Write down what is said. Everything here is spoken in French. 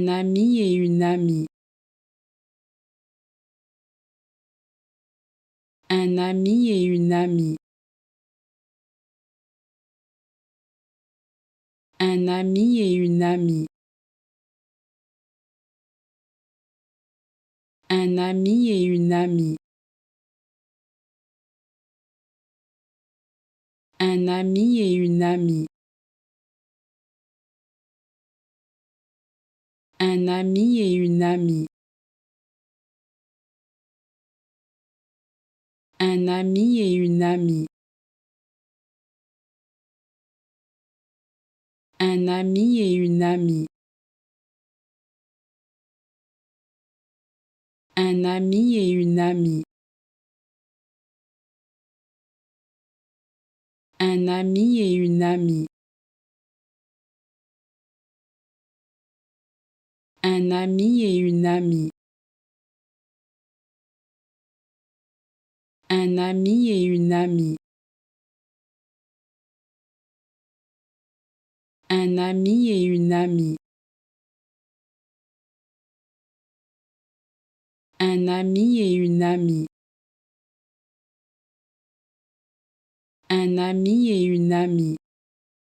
Un ami et une amie. Un ami et une amie. Un ami et une amie. Un ami et une amie. Un ami et une amie. Un ami et une amie. Un ami et une amie. Un ami et une amie. Un ami et une amie. Un ami et une amie. Un ami et une amie. Un ami et une amie. Un ami et une amie. Un ami et une amie. Un ami et une amie.